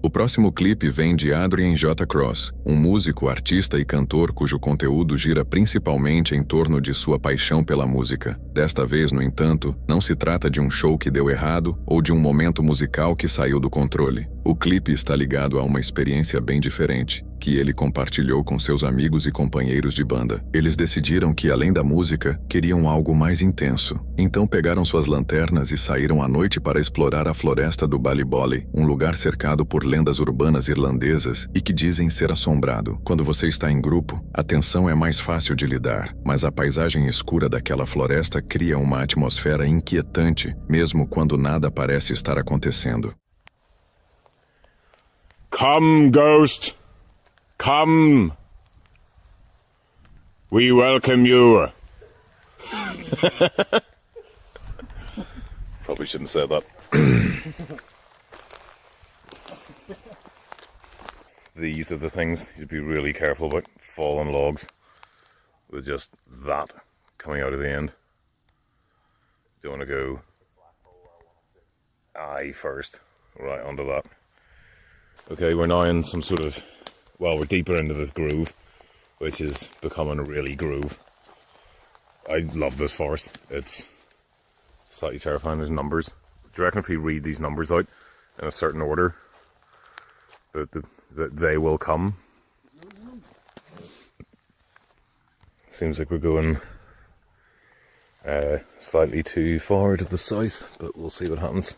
O próximo clipe vem de Adrian J. Cross, um músico, artista e cantor cujo conteúdo gira principalmente em torno de sua paixão pela música. Desta vez, no entanto, não se trata de um show que deu errado ou de um momento musical que saiu do controle. O clipe está ligado a uma experiência bem diferente, que ele compartilhou com seus amigos e companheiros de banda. Eles decidiram que, além da música, queriam algo mais intenso. Então pegaram suas lanternas e saíram à noite para explorar a floresta do Ballyboley, um lugar cercado por lendas urbanas irlandesas e que dizem ser assombrado. Quando você está em grupo, a tensão é mais fácil de lidar, mas a paisagem escura daquela floresta cria uma atmosfera inquietante, mesmo quando nada parece estar acontecendo. Come, ghost! Come! We welcome you! Probably shouldn't have said that. These are the things you'd be really careful about. Fallen logs with just that coming out of the end. You want to go eye first, right onto that. Okay, we're now in some sort of, well, we're deeper into this groove, which is becoming a really groove. I love this forest. It's slightly terrifying. There's numbers. Do you reckon if we read these numbers out in a certain order, that they will come? Seems like we're going slightly too far to the south, but we'll see what happens.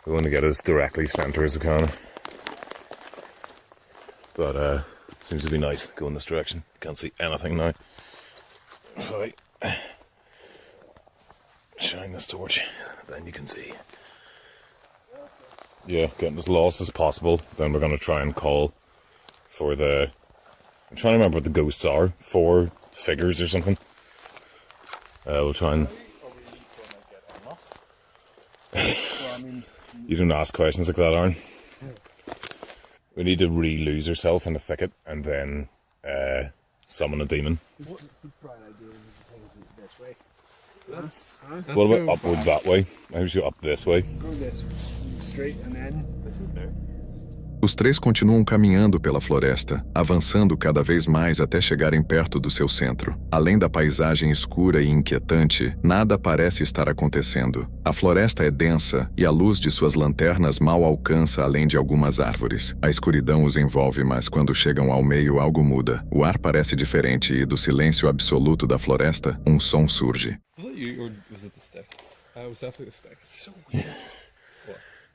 We want to get as directly centre as we can. But it seems to be nice going this direction. Can't see anything now. So I shine this torch, then you can see. Yeah, getting as lost as possible. Then we're going to try and call for the... I'm trying to remember what the ghosts are. 4 figures or something. We'll try and... You don't ask questions like that, Aaron. We need to re-lose ourselves in the thicket and then summon a demon. What bright idea is this way? What about upward that way? Maybe we should go up this way. Go this straight and then this is there. Os 3 continuam caminhando pela floresta, avançando cada vez mais até chegarem perto do seu centro. Além da paisagem escura e inquietante, nada parece estar acontecendo. A floresta é densa e a luz de suas lanternas mal alcança além de algumas árvores. A escuridão os envolve, mas quando chegam ao meio algo muda. O ar parece diferente e do silêncio absoluto da floresta, um som surge. Was it you or was it the stick? It was definitely the stick. So weird.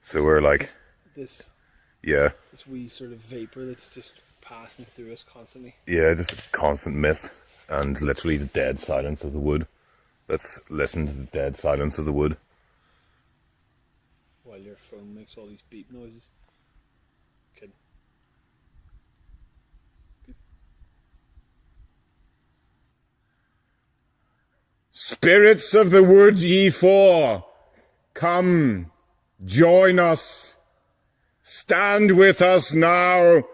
So we're like, This wee sort of vapor that's just passing through us constantly. yeah, just a constant mist and literally the dead silence of the wood. Let's listen to the dead silence of the wood. While your phone makes all these beep noises. Kid. Spirits of the wood, ye 4, come, join us. Stand with us now.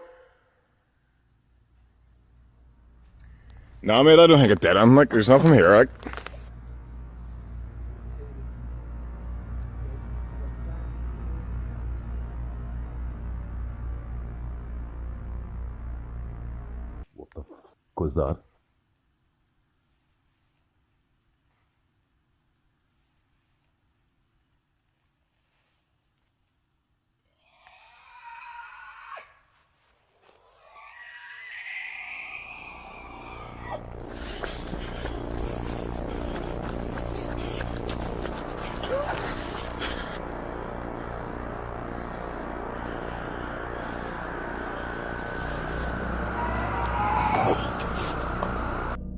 No, mate, I don't think it did. I'm like, there's nothing here, like. What the f*** was that?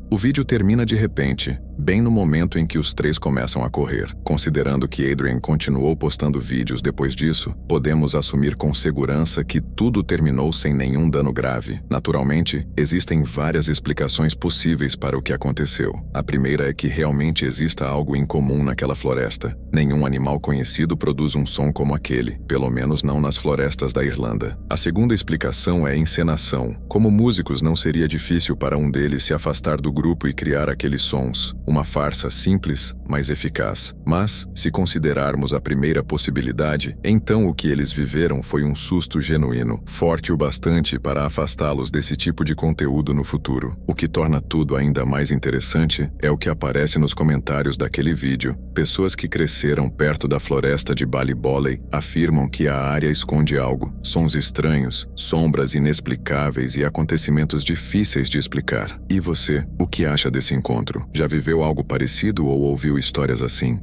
O vídeo termina de repente, bem no momento em que os 3 começam a correr. Considerando que Adrian continuou postando vídeos depois disso, podemos assumir com segurança que tudo terminou sem nenhum dano grave. Naturalmente, existem várias explicações possíveis para o que aconteceu. A primeira é que realmente exista algo incomum naquela floresta. Nenhum animal conhecido produz um som como aquele, pelo menos não nas florestas da Irlanda. A segunda explicação é encenação. Como músicos, não seria difícil para um deles se afastar do grupo e criar aqueles sons. Uma farsa simples, mas eficaz. Mas, se considerarmos a primeira possibilidade, então o que eles viveram foi um susto genuíno, forte o bastante para afastá-los desse tipo de conteúdo no futuro. O que torna tudo ainda mais interessante é o que aparece nos comentários daquele vídeo. Pessoas que cresceram perto da floresta de Ballyboley afirmam que a área esconde algo, sons estranhos, sombras inexplicáveis e acontecimentos difíceis de explicar. E você, o que acha desse encontro? Já viveu algo parecido ou ouviu histórias assim?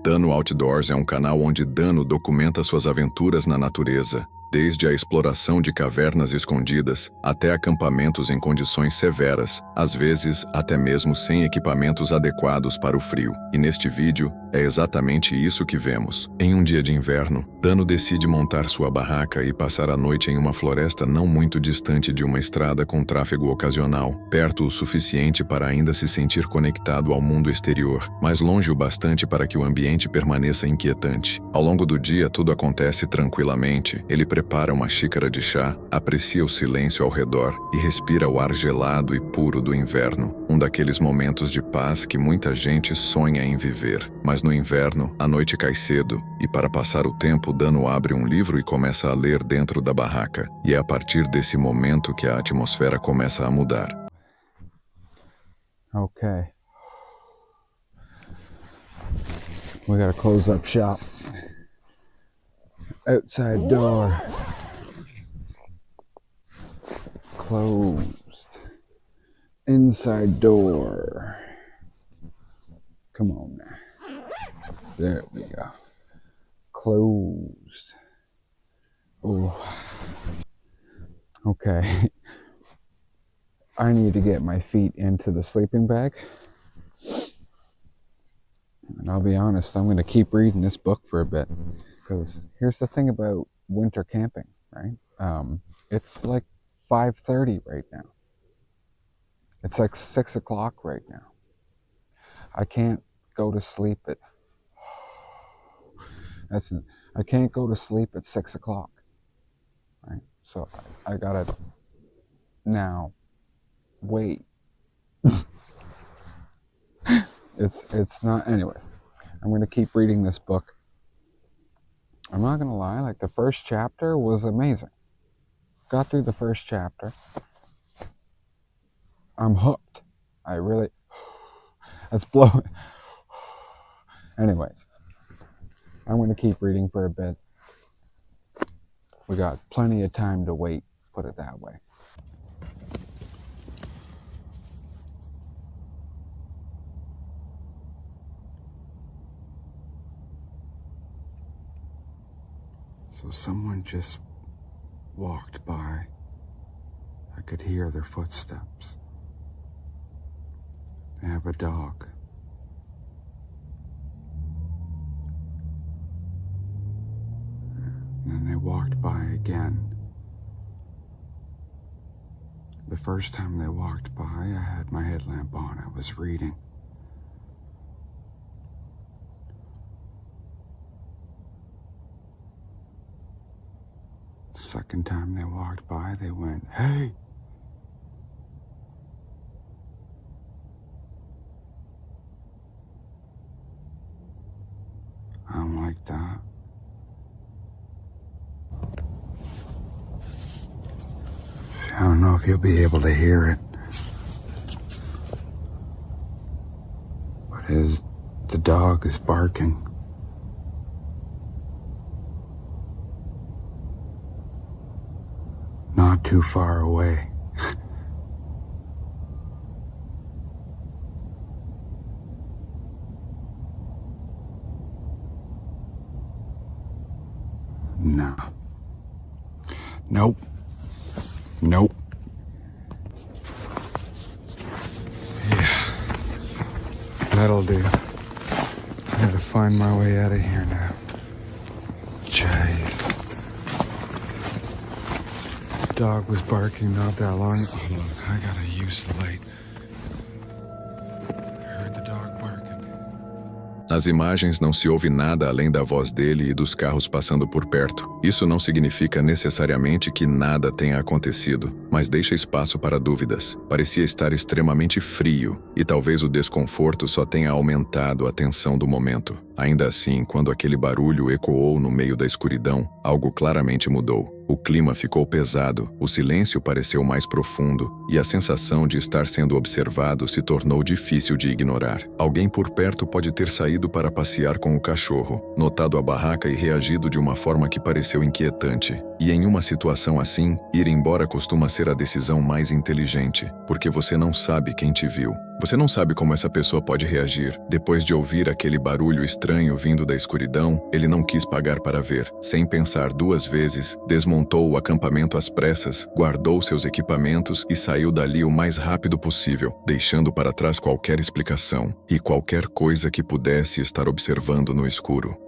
Dano Outdoors é um canal onde Dano documenta suas aventuras na natureza, desde a exploração de cavernas escondidas até acampamentos em condições severas, às vezes até mesmo sem equipamentos adequados para o frio. E neste vídeo, é exatamente isso que vemos. Em um dia de inverno, Dano decide montar sua barraca e passar a noite em uma floresta não muito distante de uma estrada com tráfego ocasional, perto o suficiente para ainda se sentir conectado ao mundo exterior, mas longe o bastante para que o ambiente permaneça inquietante. Ao longo do dia, tudo acontece tranquilamente. Ele prepara uma xícara de chá, aprecia o silêncio ao redor e respira o ar gelado e puro do inverno, um daqueles momentos de paz que muita gente sonha em viver. Mas no inverno, a noite cai cedo e para passar o tempo, Dano abre um livro e começa a ler dentro da barraca. E é a partir desse momento que a atmosfera começa a mudar. Okay. We gotta close up shop. Outside door. Closed. Inside door. Come on now. There we go. Closed. Oh. Okay. I need to get my feet into the sleeping bag. And I'll be honest, I'm going to keep reading this book for a bit. Because here's the thing about winter camping, right? It's like 5:30 right now. It's like 6 o'clock right now. I can't go to sleep at... I can't go to sleep at 6 o'clock. Right? So I gotta now wait. It's not... Anyways, I'm going to keep reading this book. I'm not going to lie, like the first chapter was amazing. Got through the first chapter. I'm hooked. I really... That's blowing... Anyways, I'm going to keep reading for a bit. We got plenty of time to wait, put it that way. So someone just walked by. I could hear their footsteps. They have a dog. And then they walked by again. The first time they walked by, I had my headlamp on. I was reading. Second time they walked by, they went, "Hey!" I'm like that. I don't know if you'll be able to hear it, but the dog is barking. Not too far away. No. Nope. Nope. Yeah. That'll do. I gotta find my way out of here now. Jeez. Dog was barking not that long. Hold on, I gotta use the light. I heard the dog barking. As imagens não se ouve nada além da voz dele e dos carros passando por perto. Isso não significa necessariamente que nada tenha acontecido, mas deixa espaço para dúvidas. Parecia estar extremamente frio, e talvez o desconforto só tenha aumentado a tensão do momento. Ainda assim, quando aquele barulho ecoou no meio da escuridão, algo claramente mudou. O clima ficou pesado, o silêncio pareceu mais profundo, e a sensação de estar sendo observado se tornou difícil de ignorar. Alguém por perto pode ter saído para passear com o cachorro, notado a barraca e reagido de uma forma que pareceu inquietante. E em uma situação assim, ir embora costuma ser a decisão mais inteligente, porque você não sabe quem te viu. Você não sabe como essa pessoa pode reagir. Depois de ouvir aquele barulho estranho vindo da escuridão, ele não quis pagar para ver. Sem pensar duas vezes, desmontou o acampamento às pressas, guardou seus equipamentos e saiu dali o mais rápido possível, deixando para trás qualquer explicação e qualquer coisa que pudesse estar observando no escuro.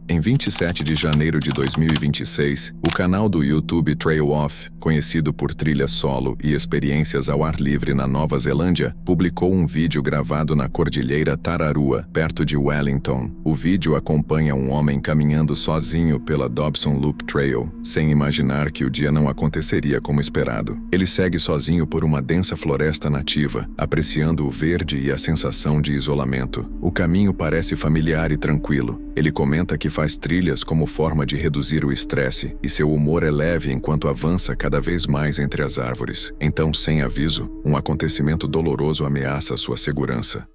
Em 27 de janeiro de 2026, o canal do YouTube Trail Off, conhecido por trilha solo e experiências ao ar livre na Nova Zelândia, publicou um vídeo gravado na Cordilheira Tararua, perto de Wellington. O vídeo acompanha um homem caminhando sozinho pela Dobson Loop Trail, sem imaginar que o dia não aconteceria como esperado. Ele segue sozinho por uma densa floresta nativa, apreciando o verde e a sensação de isolamento. O caminho parece familiar e tranquilo. Ele comenta que faz trilhas como forma de reduzir o estresse, e seu humor é leve enquanto avança cada vez mais entre as árvores. Então, sem aviso, um acontecimento doloroso ameaça sua segurança.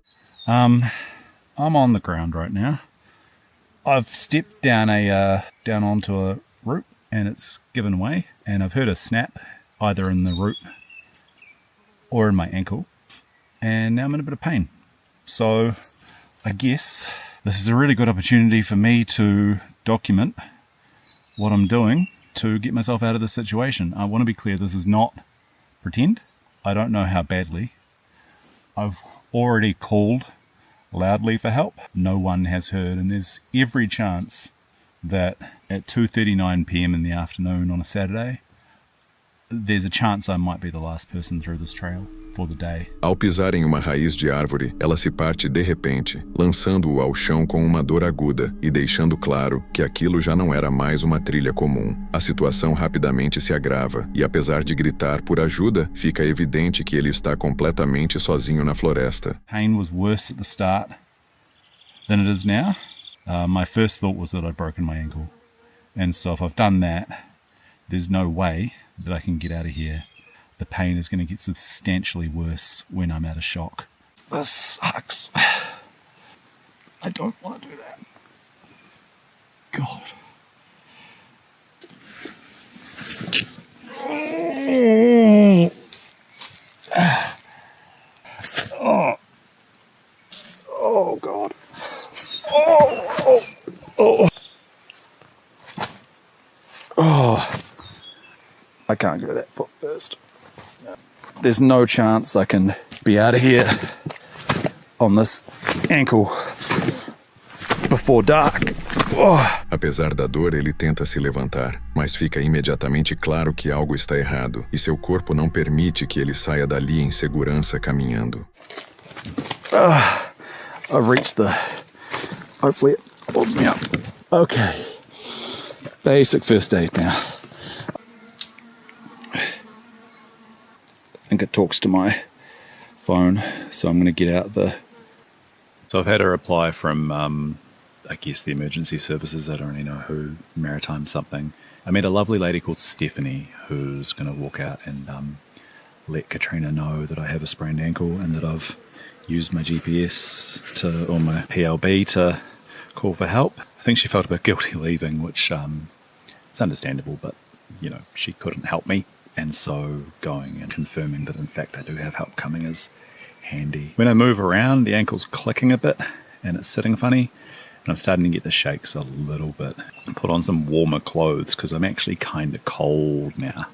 I'm on the ground right now. I've stepped down onto a root and it's given way, and I've heard a snap either in the root or in my ankle, and now I'm in a bit of pain. So, I guess this is a really good opportunity for me to document what I'm doing to get myself out of this situation. I want to be clear, this is not pretend. I don't know how badly. I've already called loudly for help. No one has heard, and there's every chance that at 2:39 p.m. in the afternoon on a Saturday, there's a chance I might be the last person through this trail for the day. Ao pisar em uma raiz de árvore, ela se parte de repente, lançando-o ao chão com uma dor aguda e deixando claro que aquilo já não era mais uma trilha comum. A situação rapidamente se agrava e, apesar de gritar por ajuda, fica evidente que ele está completamente sozinho na floresta. Pain was worse at the start than it is now. My first thought was that I'd broken my ankle, and so if I've done that, there's no way that I can get out of here. The pain is going to get substantially worse when I'm out of shock. This sucks. I don't want to do that. God. Oh. Oh, God. Oh. I can't go that foot first. There's no chance I can be out of here on this ankle before dark. Oh. Apesar da dor, ele tenta se levantar, mas fica imediatamente claro que algo está errado e seu corpo não permite que ele saia dali em segurança caminhando. I've reached the... Hopefully it holds me up. Okay. Basic first aid now. I think it talks to my phone, so I'm going to get out the... So I've had a reply from, I guess, the emergency services. I don't really know who, Maritime something. I met a lovely lady called Stephanie who's going to walk out and let Katrina know that I have a sprained ankle and that I've used my GPS or my PLB to call for help. I think she felt a bit guilty leaving, which it's understandable, but, you know, she couldn't help me. And so going and confirming that in fact I do have help coming is handy. When I move around, the ankle's clicking a bit and it's sitting funny, and I'm starting to get the shakes a little bit. Put on some warmer clothes because I'm actually kind of cold now.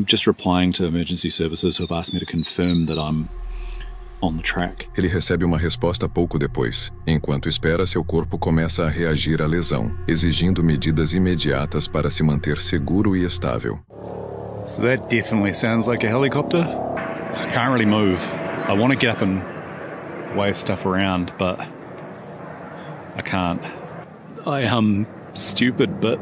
Just replying to emergency services who have asked me to confirm that I'm on the track. Ele recebe uma resposta pouco depois. Enquanto espera, seu corpo começa a reagir à lesão, exigindo medidas imediatas para se manter seguro e estável. So that definitely sounds like a helicopter. I can't really move. I want to get up and wave stuff around, but I can't. I am stupid, but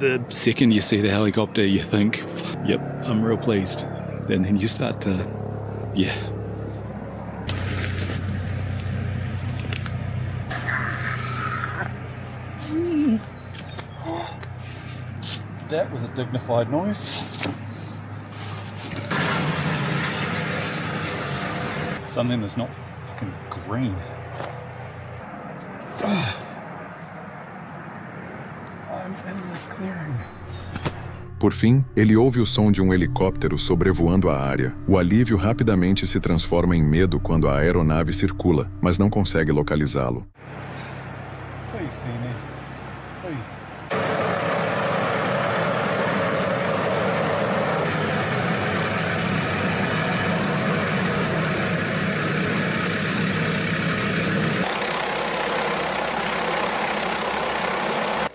the second you see the helicopter, you think, yep, I'm real pleased. And then you start to, yeah. That was a dignified noise. Something that's not fucking green. I'm in this clearing. Por fim, ele ouve o som de um helicóptero sobrevoando a área. O alívio rapidamente se transforma em medo quando a aeronave circula, mas não consegue localizá-lo. Please see me. Please.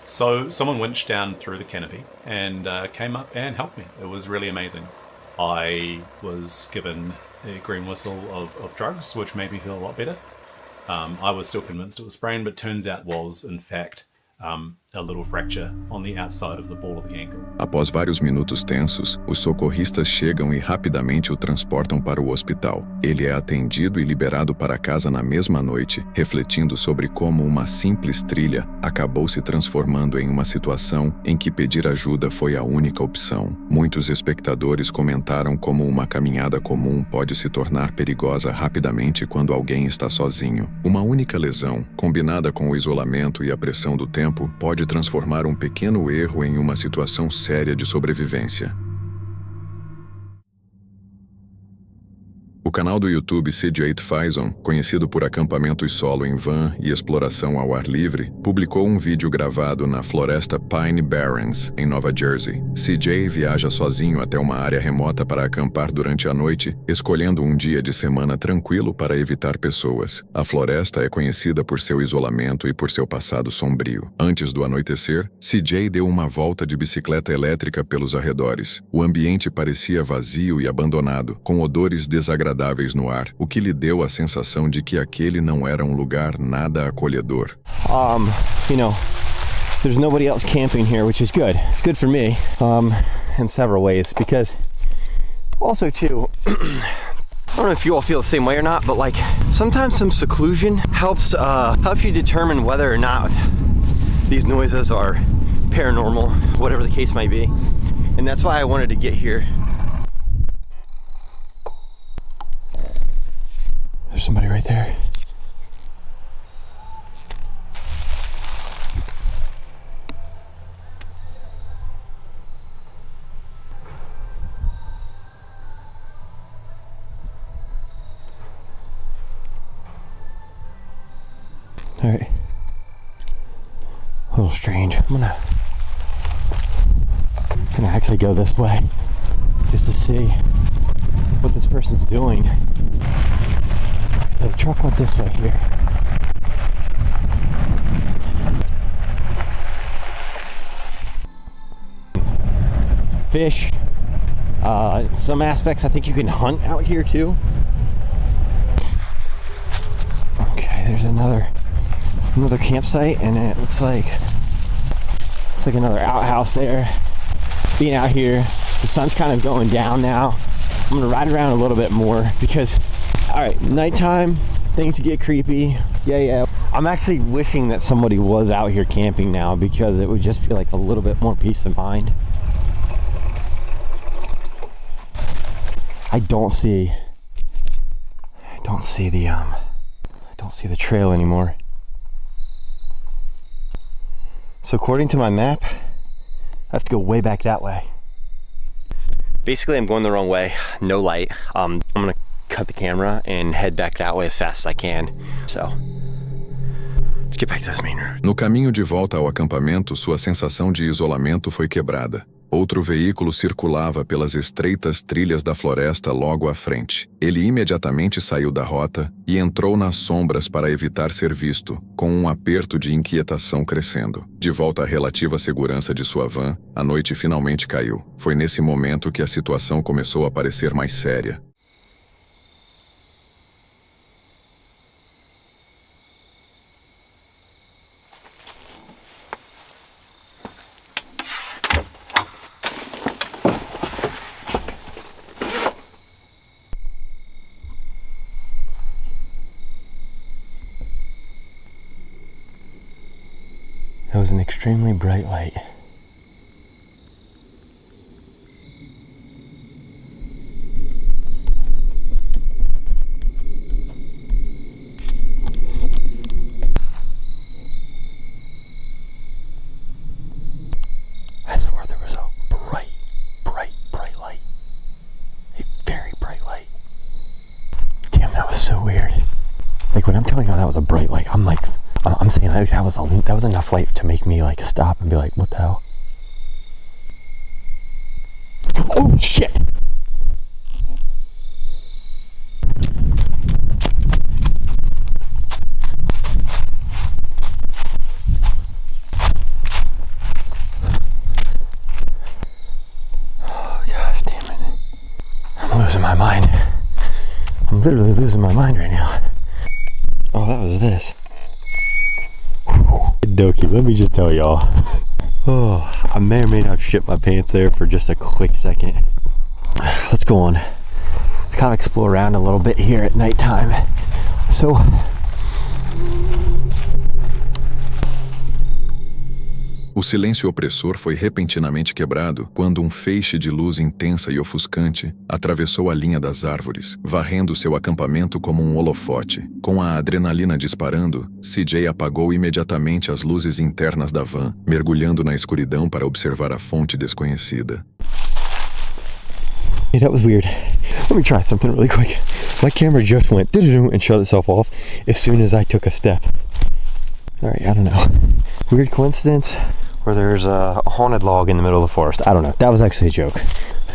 So someone winched down through the canopy and came up and helped me. It was really amazing. I was given a green whistle of drugs, which made me feel a lot better. I was still convinced it was sprain, but turns out was, in fact, a little fracture on the outside of the ball of the ankle. Após vários minutos tensos, os socorristas chegam e rapidamente o transportam para o hospital. Ele é atendido e liberado para casa na mesma noite, refletindo sobre como uma simples trilha acabou se transformando em uma situação em que pedir ajuda foi a única opção. Muitos espectadores comentaram como uma caminhada comum pode se tornar perigosa rapidamente quando alguém está sozinho. Uma única lesão, combinada com o isolamento e a pressão do tempo, pode transformar um pequeno erro em uma situação séria de sobrevivência. O canal do YouTube CJ Faison, conhecido por acampamentos solo em van e exploração ao ar livre, publicou um vídeo gravado na floresta Pine Barrens, em Nova Jersey. CJ viaja sozinho até uma área remota para acampar durante a noite, escolhendo um dia de semana tranquilo para evitar pessoas. A floresta é conhecida por seu isolamento e por seu passado sombrio. Antes do anoitecer, CJ deu uma volta de bicicleta elétrica pelos arredores. O ambiente parecia vazio e abandonado, com odores desagradáveis no ar, o que lhe deu a sensação de que aquele não era um lugar nada acolhedor. You know, there's nobody else camping here, which is good. It's good for me, in several ways, because also too, I don't know if you all feel the same way or not, but like sometimes some seclusion helps you determine whether or not these noises are paranormal, whatever the case might be. And that's why I wanted to get here. There's somebody right there. All right. A little strange. I'm gonna actually go this way just to see what this person's doing. So the truck went this way here. Fish. In some aspects, I think you can hunt out here too. Okay, there's another campsite, and it looks like another outhouse there. Being out here, the sun's kind of going down now. I'm gonna ride around a little bit more because, all right, nighttime, things get creepy. Yeah. I'm actually wishing that somebody was out here camping now because it would just feel like a little bit more peace of mind. I don't see the trail anymore. So according to my map, I have to go way back that way. Basically, I'm going the wrong way, no light. I'm gonna cut the camera and head back that way as fast as I can. So, let's get back to this main road. No caminho de volta ao acampamento, sua sensação de isolamento foi quebrada. Outro veículo circulava pelas estreitas trilhas da floresta logo à frente. Ele imediatamente saiu da rota e entrou nas sombras para evitar ser visto, com um aperto de inquietação crescendo. De volta à relativa segurança de sua van, a noite finalmente caiu. Foi nesse momento que a situação começou a parecer mais séria. That was an extremely bright light. I swore there was a bright light. A very bright light. Damn, that was so weird. Like when I'm telling you that was a bright light, I'm like, I'm saying that was enough light to make me like stop and be like, what the hell? Oh shit! Oh gosh, damn it. I'm losing my mind. I'm literally losing my mind right now. Oh, that was this. Dokie, let me just tell y'all. Oh, I may or may not have shit my pants there for just a quick second. Let's go on. Let's kind of explore around a little bit here at nighttime. So, O silêncio opressor foi repentinamente quebrado quando um feixe de luz intensa e ofuscante atravessou a linha das árvores, varrendo seu acampamento como um holofote. Com a adrenalina disparando, CJ apagou imediatamente as luzes internas da van, mergulhando na escuridão para observar a fonte desconhecida. hey, that was weird. Let me try something really quick. My camera just went and shut itself off as soon as I took a step. Alright, I don't know. Weird coincidence where there's a haunted log in the middle of the forest. I don't know. That was actually a joke.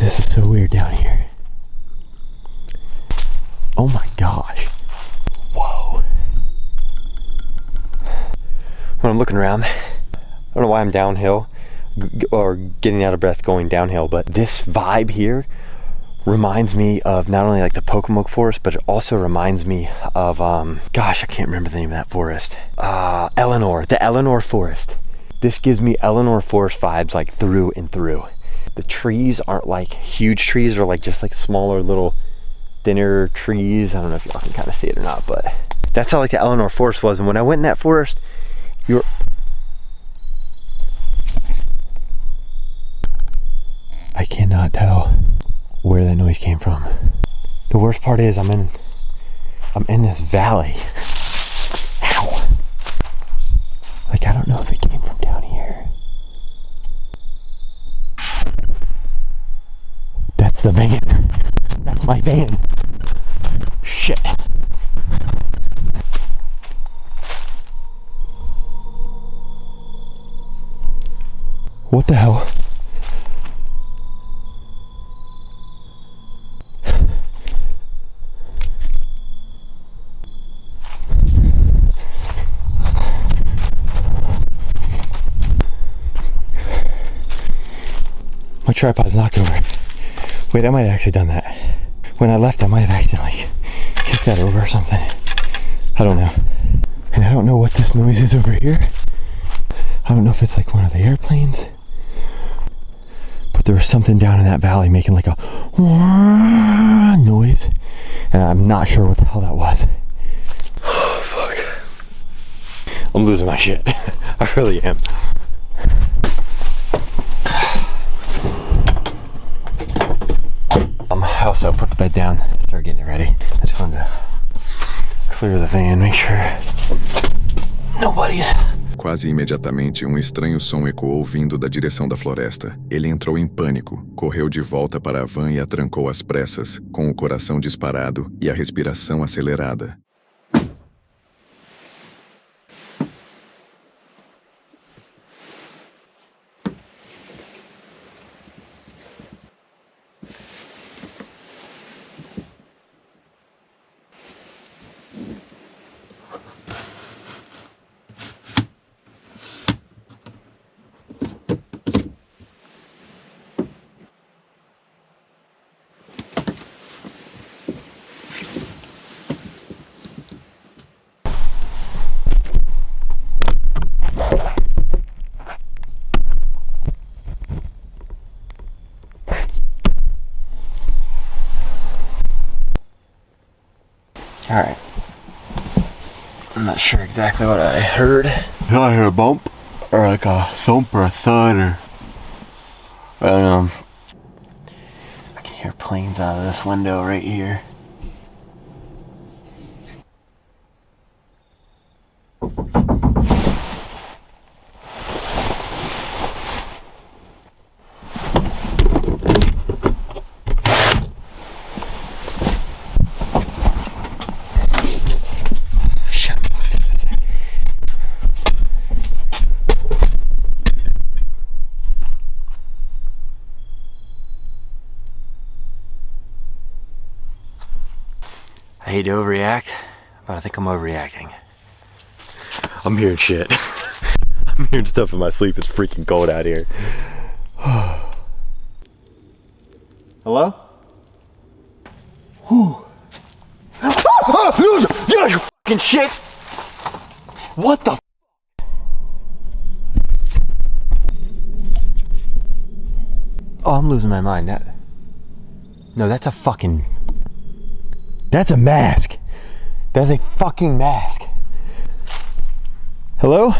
This is so weird down here. Oh my gosh. Whoa. When I'm looking around, I don't know why I'm downhill or getting out of breath going downhill, but this vibe here reminds me of not only like the Pocomoke forest, but it also reminds me of gosh, I can't remember the name of that forest. Eleanor, the Eleanor forest. This gives me Eleanor forest vibes like through and through. The trees aren't like huge trees, or like just like smaller little thinner trees. I don't know if y'all can kind of see it or not, but that's how like the Eleanor forest was. And when I went in that forest, I cannot tell where that noise came from. The worst part is I'm in this valley. Ow. Like I don't know if it came from down here. That's the van. That's my van. Shit. What the hell? My tripod's knocked over. Wait, I might have actually done that. When I left, I might have accidentally kicked that over or something. I don't know. And I don't know what this noise is over here. I don't know if it's like one of the airplanes. But there was something down in that valley making like a noise. And I'm not sure what the hell that was. Oh, fuck. I'm losing my shit. I really am. I also put the bed down, start getting it ready. I just wanted to clear the van, make sure nobody's. Quase imediatamente, um estranho som ecoou vindo da direção da floresta. Ele entrou em pânico, correu de volta para a van e a trancou às pressas, com o coração disparado e a respiração acelerada. Alright. I'm not sure exactly what I heard. I heard a bump. or like a thump or a thud, or I don't know. I can hear planes out of this window right here. I hate to overreact, but I think I'm overreacting. I'm hearing shit. I'm hearing stuff in my sleep. It's freaking cold out here. Hello? You fucking shit! What the? Oh, I'm losing my mind. No, that's a fucking... That's a mask. That's a fucking mask. Hello?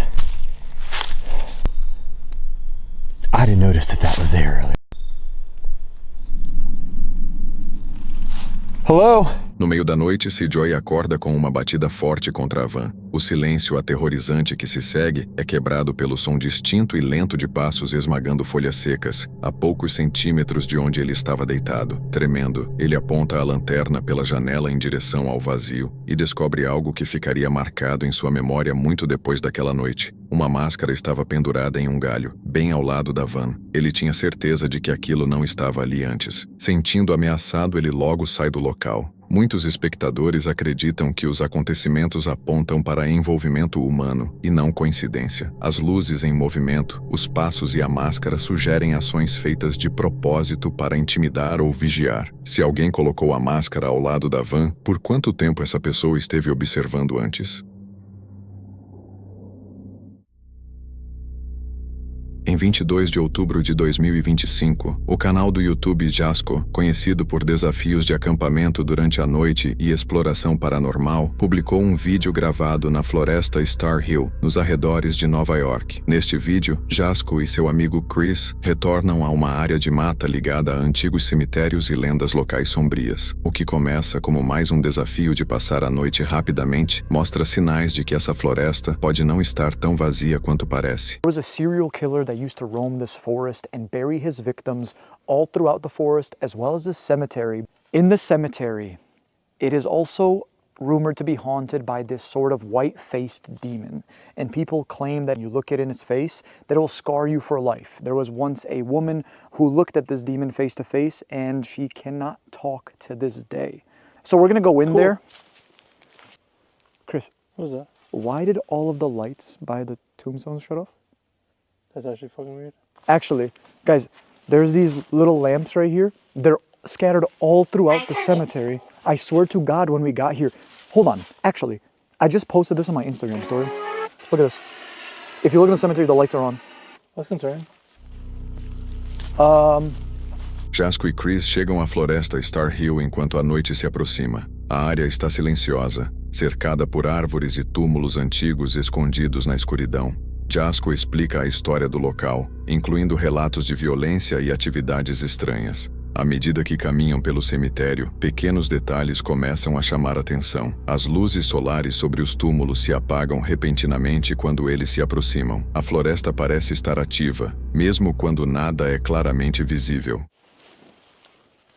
I didn't notice if that was there earlier. Hello? No meio da noite, Joy acorda com uma batida forte contra a van. O silêncio aterrorizante que se segue é quebrado pelo som distinto e lento de passos esmagando folhas secas, a poucos centímetros de onde ele estava deitado. Tremendo, ele aponta a lanterna pela janela em direção ao vazio e descobre algo que ficaria marcado em sua memória muito depois daquela noite. Uma máscara estava pendurada em um galho, bem ao lado da van. Ele tinha certeza de que aquilo não estava ali antes. Sentindo ameaçado, ele logo sai do local. Muitos espectadores acreditam que os acontecimentos apontam para envolvimento humano e não coincidência. As luzes em movimento, os passos e a máscara sugerem ações feitas de propósito para intimidar ou vigiar. Se alguém colocou a máscara ao lado da van, por quanto tempo essa pessoa esteve observando antes? Em 22 de outubro de 2025, o canal do YouTube Jasco, conhecido por desafios de acampamento durante a noite e exploração paranormal, publicou um vídeo gravado na floresta Star Hill, nos arredores de Nova York. Neste vídeo, Jasco e seu amigo Chris retornam a uma área de mata ligada a antigos cemitérios e lendas locais sombrias. O que começa como mais um desafio de passar a noite rapidamente, mostra sinais de que essa floresta pode não estar tão vazia quanto parece. There was a serial killer that used to roam this forest and bury his victims all throughout the forest as well as this cemetery. In the cemetery, it is also rumored to be haunted by this sort of white-faced demon, and people claim that you look it in its face, that it will scar you for life. There was once a woman who looked at this demon face to face, and she cannot talk to this day. So we're gonna go in there. Chris, What was that? why did all of the lights by the tombstones shut off? That's actually fucking weird. Actually, guys, there's these little lamps right here. They're scattered all throughout the cemetery. I swear to God, when we got here, hold on. Actually, I just posted this on my Instagram story. Look at this. If you look in the cemetery, the lights are on. That's concerning. Jasco e Chris chegam à floresta Star Hill enquanto a noite se aproxima. A área está silenciosa, cercada por árvores e túmulos antigos escondidos na escuridão. Jasco explica a história do local, incluindo relatos de violência e atividades estranhas. À medida que caminham pelo cemitério, pequenos detalhes começam a chamar atenção. As luzes solares sobre os túmulos se apagam repentinamente quando eles se aproximam. A floresta parece estar ativa, mesmo quando nada é claramente visível.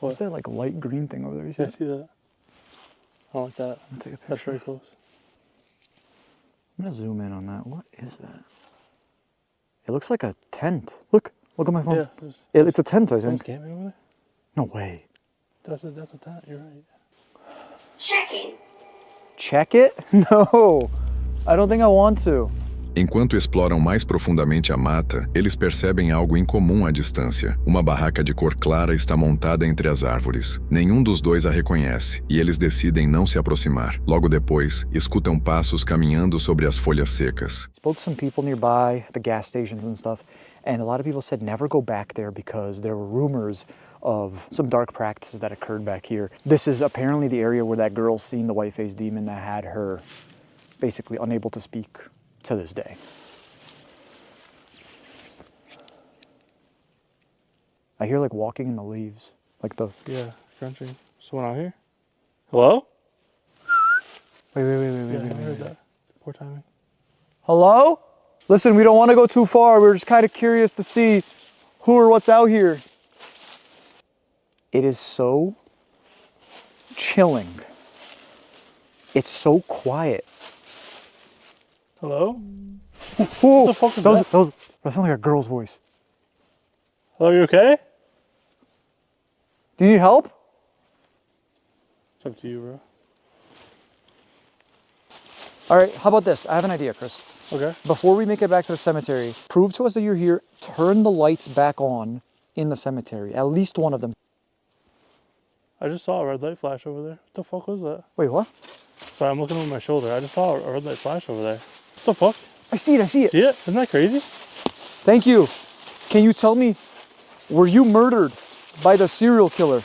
What's that like light green thing over there? You see Yeah, I it? see that. I don't like that. I'll take a picture. That's very close. I'm gonna zoom in on that. What is that? It looks like a tent. Look at my phone. Yeah, It's a tent, I someone's think. camping over there. No way. That's a tent. You're right. Checking. Check it? No, I don't think I want to. Enquanto exploram mais profundamente a mata, eles percebem algo incomum à distância. Uma barraca de cor clara está montada entre as árvores. Nenhum dos dois a reconhece, e eles decidem não se aproximar. Logo depois, escutam passos caminhando sobre as folhas secas. Spoke to some people nearby, the gas stations and stuff, and a lot of people said never go back there because there were rumors of some dark practices that occurred back here. This is apparently the area where that girl seen the white-faced demon that had her basically unable to speak to this day. I hear like walking in the leaves. Like the... Yeah, crunching. Someone out here? Hello? Wait. Yeah, I heard that. Poor timing. Hello? Listen, we don't want to go too far. We're just kind of curious to see who or what's out here. It is so chilling. It's so quiet. Hello? What the fuck is that? That sounds like a girl's voice. Hello, you okay? Do you need help? It's up to you, bro. All right, how about this? I have an idea, Chris. Okay. Before we make it back to the cemetery, prove to us that you're here, turn the lights back on in the cemetery. At least one of them. I just saw a red light flash over there. What the fuck was that? Wait, what? Sorry, I'm looking over my shoulder. I just saw a red light flash over there. What the fuck? I see it. See it? Isn't that crazy? Thank you. Can you tell me, were you murdered by the serial killer?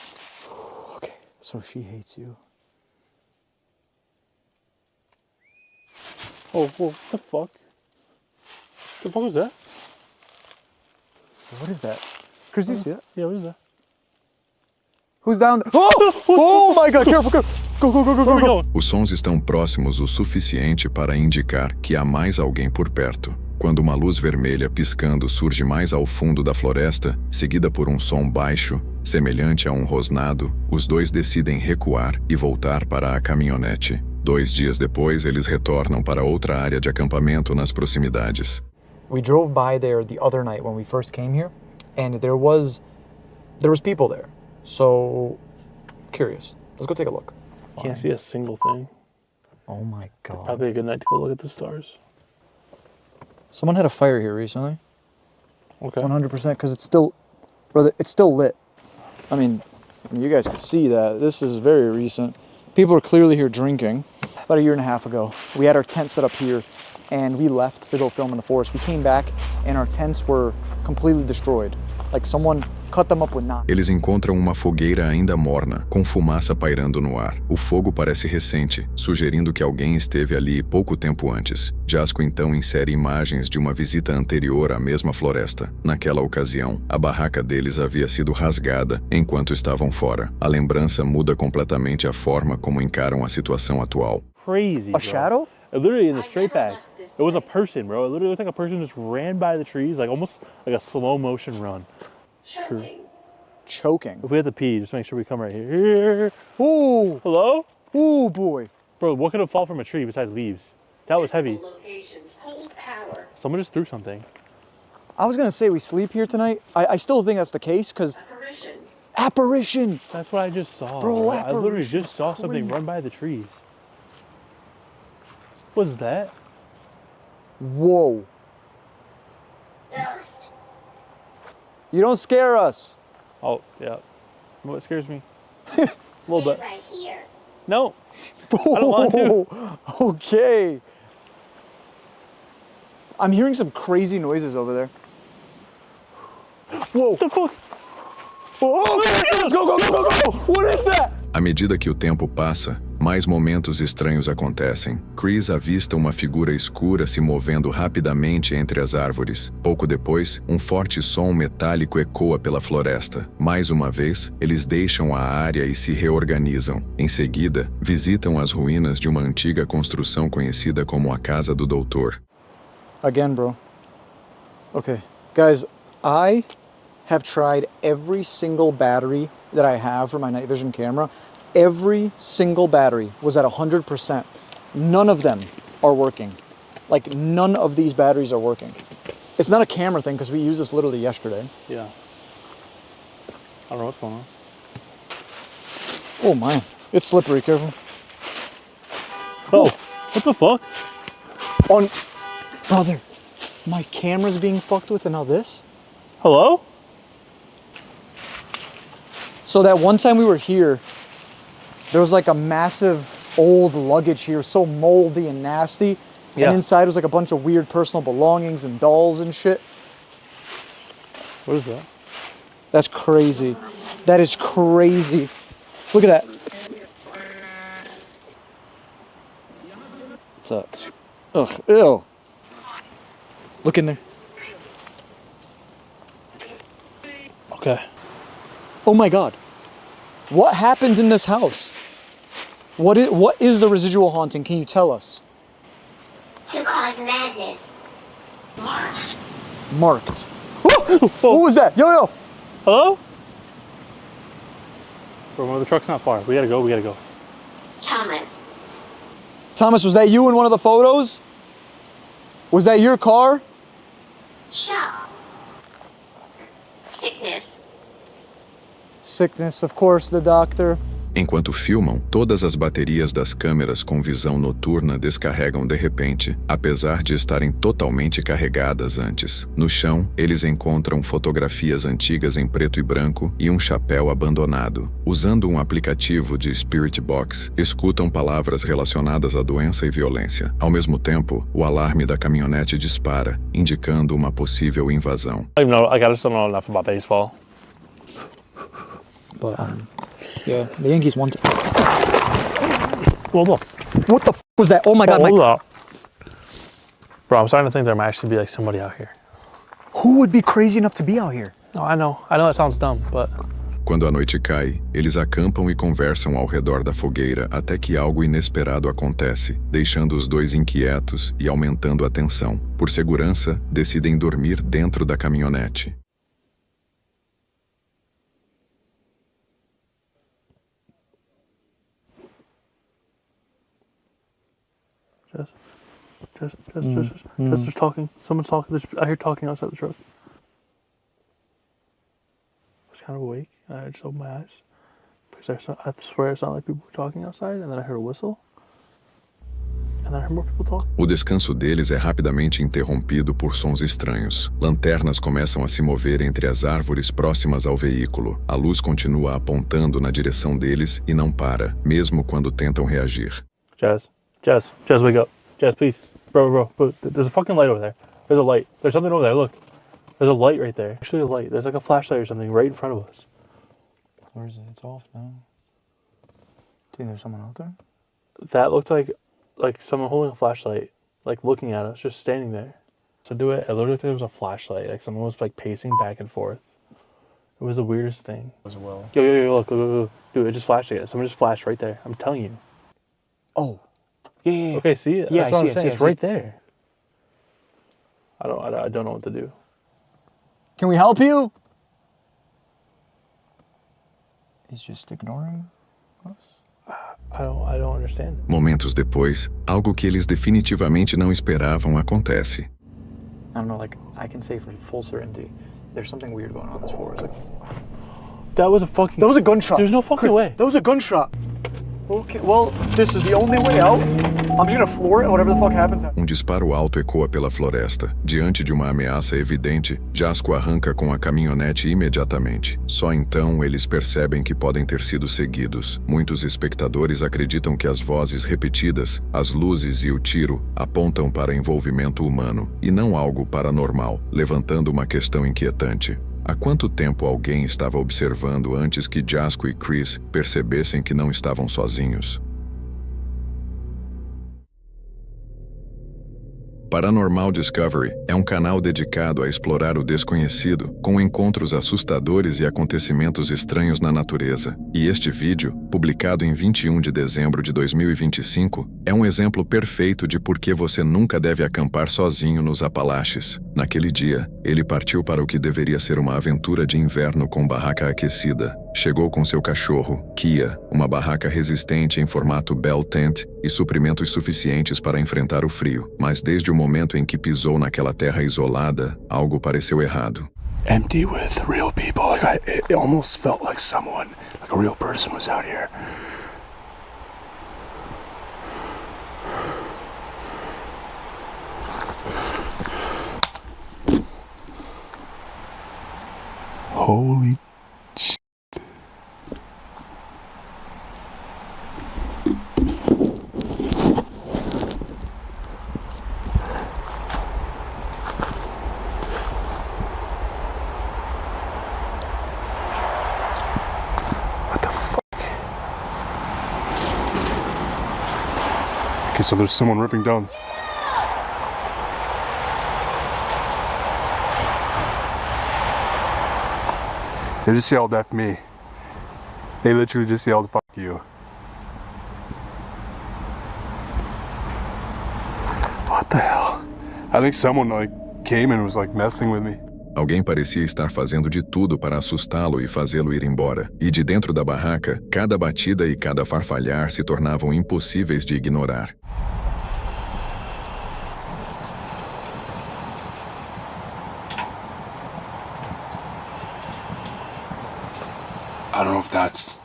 Okay, so she hates you. Oh, what the fuck? The fuck was that? What is that? Chris, do you see that? Yeah, what is that? Who's down there? Oh! Oh my god, careful, careful. Go. Os sons estão próximos o suficiente para indicar que há mais alguém por perto. Quando uma luz vermelha piscando surge mais ao fundo da floresta, seguida por um som baixo, semelhante a um rosnado, os dois decidem recuar e voltar para a caminhonete. 2 dias depois, eles retornam para outra área de acampamento nas proximidades. We drove by there the other night when we first came here, and there was people there. So, curious. Let's go take a look. Can't see a single thing. Oh my god. Probably a good night to go look at the stars. Someone had a fire here recently. Okay. 100%, because it's still, brother, it's still lit. I mean, you guys can see that. This is very recent. People are clearly here drinking. About 1.5 years ago, we had our tent set up here, and we left to go film in the forest. We came back, and our tents were completely destroyed. Like someone cut them up with knots. Eles encontram uma fogueira ainda morna, com fumaça pairando no ar. O fogo parece recente, sugerindo que alguém esteve ali pouco tempo antes. Jasco então insere imagens de uma visita anterior à mesma floresta. Naquela ocasião, a barraca deles havia sido rasgada enquanto estavam fora. A lembrança muda completamente a forma como encaram a situação atual. Crazy, A shadow? Literally in the straight path. It was a person, bro. It literally looked like a person just ran by the trees, like almost like a slow motion run. True. Choking. If we have to pee, just make sure we come right here. Ooh. Hello? Ooh, boy. Bro, what could have fallen from a tree besides leaves? That was heavy. Locations hold power. Someone just threw something. I was gonna say we sleep here tonight. I still think that's the case, because Apparition. apparition. That's what I just saw. Bro, I literally apparition just saw is something crazy. run by the trees. What was that? Whoa. Dust. You don't scare us. Oh, yeah. What scares me? A little Stay bit. right here. No. I don't want to. Okay. I'm hearing some crazy noises over there. Whoa. What the fuck? Oh, let's go. What is that? À medida que o tempo passa, mais momentos estranhos acontecem. Chris avista uma figura escura se movendo rapidamente entre as árvores. Pouco depois, um forte som metálico ecoa pela floresta. Mais uma vez, eles deixam a área e se reorganizam. Em seguida, visitam as ruínas de uma antiga construção conhecida como a Casa do Doutor. Again, bro. Okay. Guys, I have tried every single battery that I have for my night vision camera. Every single battery was at 100%. None of them are working. Like, none of these batteries are working. It's not a camera thing, because we used this literally yesterday. Yeah. I don't know what's going on. Oh, man. It's slippery, careful. Oh, what the fuck? Brother, my camera's being fucked with, and now this? Hello? So that one time we were here, there was like a massive old luggage here, so moldy and nasty. Yeah. And inside was like a bunch of weird personal belongings and dolls and shit. What is that? That's crazy. That is crazy. Look at that. What's up? Ugh, ew. Look in there. Okay. Oh my God. What happened in this house? What is the residual haunting? Can you tell us? To cause madness. Marked. What was that? Yo. Hello? Bro, the truck's not far. We gotta go. Thomas. Thomas, was that you in one of the photos? Was that your car? Shock. Sickness. Sickness, of course, the doctor. Enquanto filmam, todas as baterias das câmeras com visão noturna descarregam de repente, apesar de estarem totalmente carregadas antes. No chão, eles encontram fotografias antigas em preto e branco e um chapéu abandonado. Usando um aplicativo de Spirit Box, escutam palavras relacionadas à doença e violência. Ao mesmo tempo, o alarme da caminhonete dispara, indicando uma possível invasão. I just don't know enough about baseball. But, yeah, the Yankees won. Hold up. What the was that? Oh my God, Hold up. Bro, I'm starting to think there might actually be like somebody out here. Who would be crazy enough to be out here? No, I know that sounds dumb, but... Quando a noite cai, eles acampam e conversam ao redor da fogueira até que algo inesperado acontece, deixando os dois inquietos e aumentando a tensão. Por segurança, decidem dormir dentro da caminhonete. Just there's talking. Someone's talking. I hear talking outside the truck. I was kind of awake. I just opened my eyes because I swear it sounded like people were talking outside, and then I heard a whistle, and then I heard more people talking. O descanso deles é rapidamente interrompido por sons estranhos. Lanternas começam a se mover entre as árvores próximas ao veículo. A luz continua apontando na direção deles e não para, mesmo quando tentam reagir. Jazz, wake up. Jazz, please. Bro, there's a fucking light over there. There's a light. There's something over there, look. There's a light right there. Actually a light. There's like a flashlight or something right in front of us. Where is it? It's off now. Do you think there's someone out there? That looked like someone holding a flashlight, like looking at us, just standing there. So do it. I literally think there was a flashlight. Like someone was like pacing back and forth. It was the weirdest thing. As well. Yo, look. Dude, it just flashed again. Someone just flashed right there. I'm telling you. Oh. Yeah. Okay, see it? Yeah, That's what I I'm see saying. it. It's right there. I don't know what to do. Can we help you? He's just ignoring us. I don't understand it. Momentos depois, algo que eles definitivamente não esperavam acontece. I don't know, like, I can say for full certainty, there's something weird going on in this forest. Like, That was a gunshot. There's no fucking way. That was a gunshot. Okay, well, this is the only way out. I'm just gonna floor it and whatever the fuck happens. Disparo alto ecoa pela floresta. Diante de uma ameaça evidente, Jasco arranca com a caminhonete imediatamente. Só então eles percebem que podem ter sido seguidos. Muitos espectadores acreditam que as vozes repetidas, as luzes e o tiro apontam para envolvimento humano e não algo paranormal, levantando uma questão inquietante. Há quanto tempo alguém estava observando antes que Jasco e Chris percebessem que não estavam sozinhos? Paranormal Discovery é um canal dedicado a explorar o desconhecido, com encontros assustadores e acontecimentos estranhos na natureza. E este vídeo, publicado em 21 de dezembro de 2025, é um exemplo perfeito de por que você nunca deve acampar sozinho nos Apalaches. Naquele dia, ele partiu para o que deveria ser uma aventura de inverno com barraca aquecida. Chegou com seu cachorro, Kia, uma barraca resistente em formato Bell Tent e suprimentos suficientes para enfrentar o frio. Mas desde o momento em que pisou naquela terra isolada, algo pareceu errado. Empty with real people. It almost felt like someone, like a real person was out here. Holy shit. What the fuck? Okay, so there's someone ripping down. They just yelled F me. They literally just yelled, "Fuck you." What the hell? I think someone like came and was like messing with me. Alguém parecia estar fazendo de tudo para assustá-lo e fazê-lo ir embora. E de dentro da barraca, cada batida e cada farfalhar se tornavam impossíveis de ignorar. I don't know if that's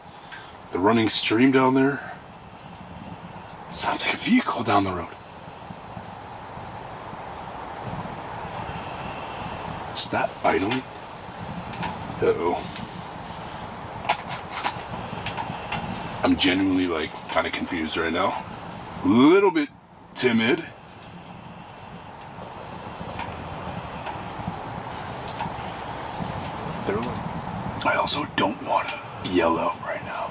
the running stream down there. Sounds like a vehicle down the road. Is that idling? Uh-oh. I'm genuinely like kind of confused right now. A little bit timid. They're like, I also don't want to yell out right now.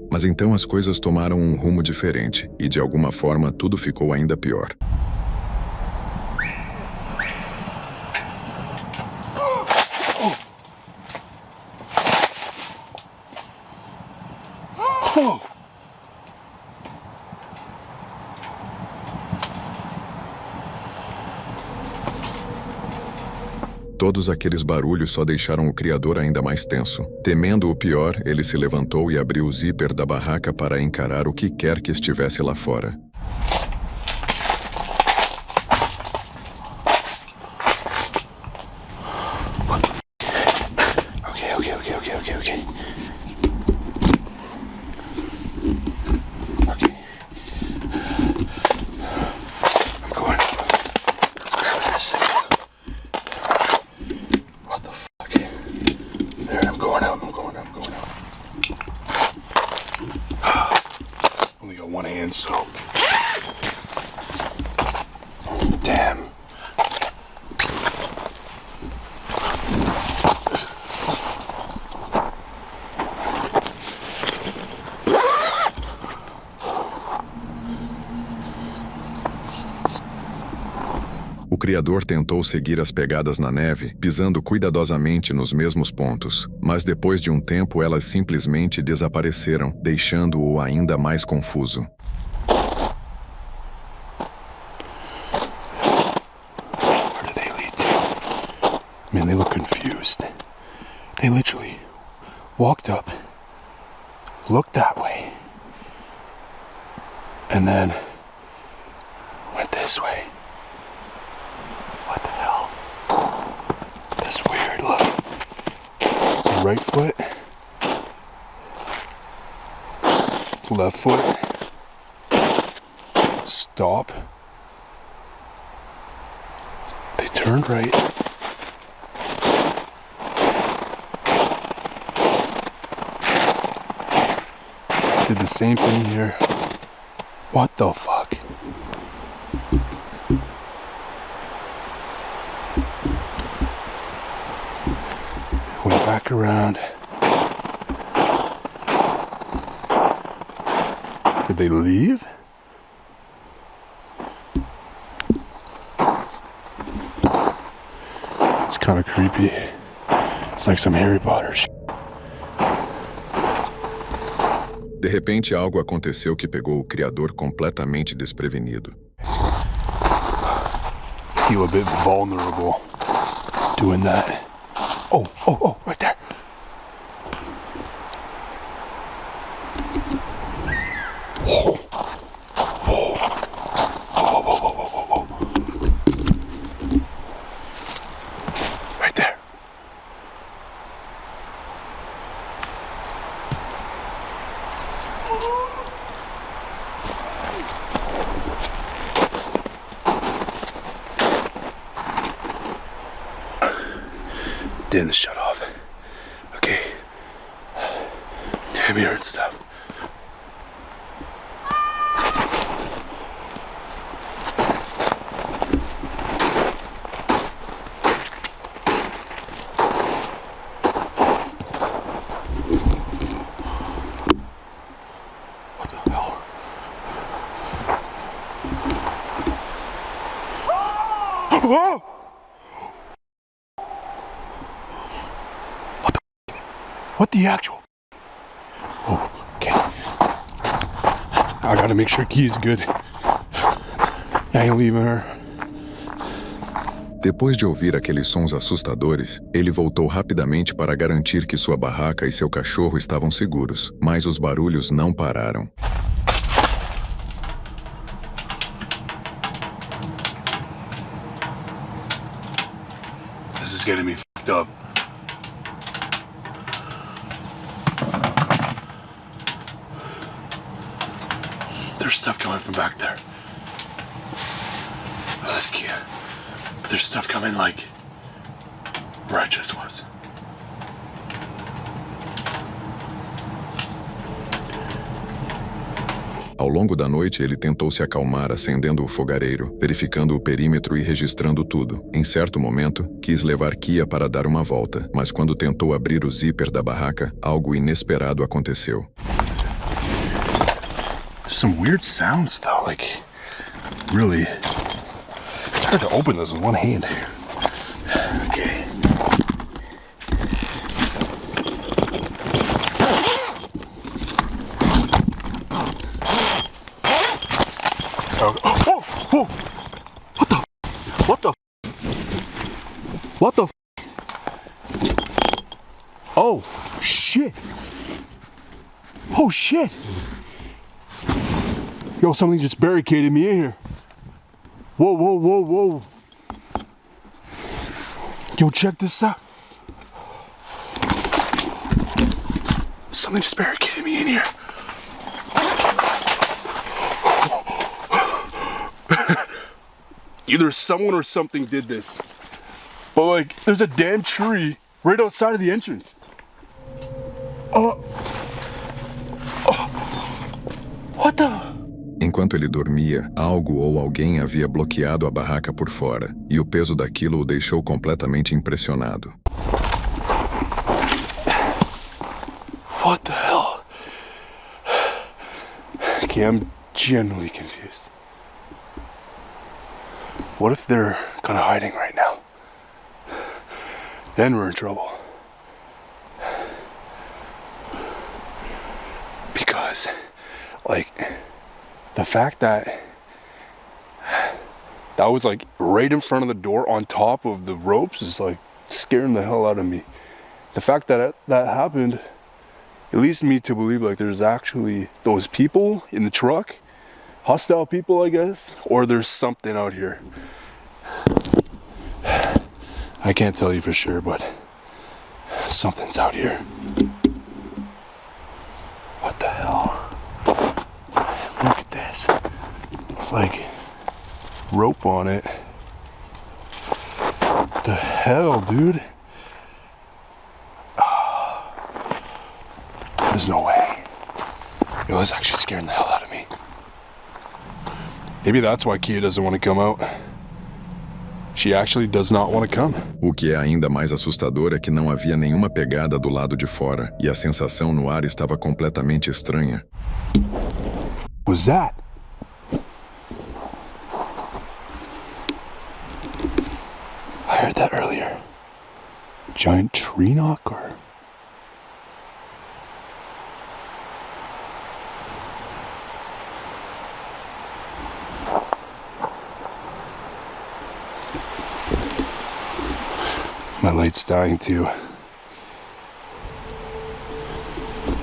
Mas então as coisas tomaram um rumo diferente, e de alguma forma tudo ficou ainda pior. Todos aqueles barulhos só deixaram o criador ainda mais tenso. Temendo o pior, ele se levantou e abriu o zíper da barraca para encarar o que quer que estivesse lá fora. So damn. O criador tentou seguir as pegadas na neve, pisando cuidadosamente nos mesmos pontos, mas depois de um tempo elas simplesmente desapareceram, deixando-o ainda mais confuso. Man, they look confused. They literally walked up, looked that way, and then went this way. What the hell? That's weird, look. So right foot, left foot, stop. They turned right. Did the same thing here. What the fuck? Went back around. Did they leave? It's kind of creepy. It's like some Harry Potter shit. De repente, algo aconteceu que pegou o criador completamente desprevenido. Feel a bit vulnerable doing that. Oh, right there. Whoa. Right there. Didn't shut off. Okay. I'm hearing stuff. What the hell? Oh! What the actual? Oh, okay. I gotta make sure Key is good. I ain't leaving her. Depois de ouvir aqueles sons assustadores, ele voltou rapidamente para garantir que sua barraca e seu cachorro estavam seguros, mas os barulhos não pararam. This is getting me f***ed up. There's stuff coming from back there. Oh, that's Kia. But there's stuff coming like where I just was. Ao longo da noite, ele tentou se acalmar acendendo o fogareiro, verificando o perímetro e registrando tudo. Em certo momento, quis levar Kia para dar uma volta, mas quando tentou abrir o zíper da barraca, algo inesperado aconteceu. There's some weird sounds though, like really. It's hard to open this with one hand. Okay. Oh, oh, what the? What the? What the? Oh, shit. Oh, shit. Yo, something just barricaded me in here. Whoa, whoa, whoa, whoa. Yo, check this out. Something just barricaded me in here. Either someone or something did this. But like, there's a damn tree right outside of the entrance. What the? Enquanto ele dormia, algo ou alguém havia bloqueado a barraca por fora, e o peso daquilo o deixou completamente impressionado. What the hell? Okay, I'm genuinely confused. What if they're kind of hiding right now? Then we're in trouble. Because, like, the fact that that was like right in front of the door on top of the ropes is like scaring the hell out of me. The fact that that happened, it leads me to believe like there's actually those people in the truck, hostile people, I guess, or there's something out here. I can't tell you for sure, but something's out here. What the hell? Look at this. It's like rope on it. What the hell, dude? There's no way. It was actually scaring the hell out of me. Maybe that's why Kia doesn't want to come out. She actually does not want to come. O que é ainda mais assustador é que não havia nenhuma pegada do lado de fora, e a sensação no ar estava completamente estranha. Was that? I heard that earlier. Giant tree knock or? My light's dying too.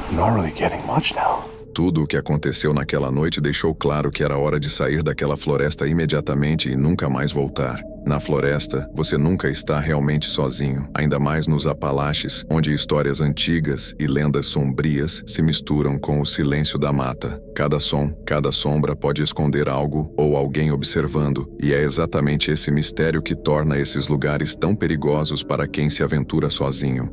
I'm not really getting much now. Tudo o que aconteceu naquela noite deixou claro que era hora de sair daquela floresta imediatamente e nunca mais voltar. Na floresta, você nunca está realmente sozinho, ainda mais nos Apalaches, onde histórias antigas e lendas sombrias se misturam com o silêncio da mata. Cada som, cada sombra pode esconder algo ou alguém observando, e é exatamente esse mistério que torna esses lugares tão perigosos para quem se aventura sozinho.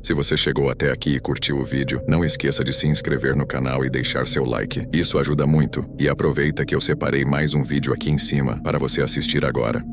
Se você chegou até aqui e curtiu o vídeo, não esqueça de se inscrever no canal e deixar seu like. Isso ajuda muito. E aproveita que eu separei mais um vídeo aqui em cima para você assistir agora.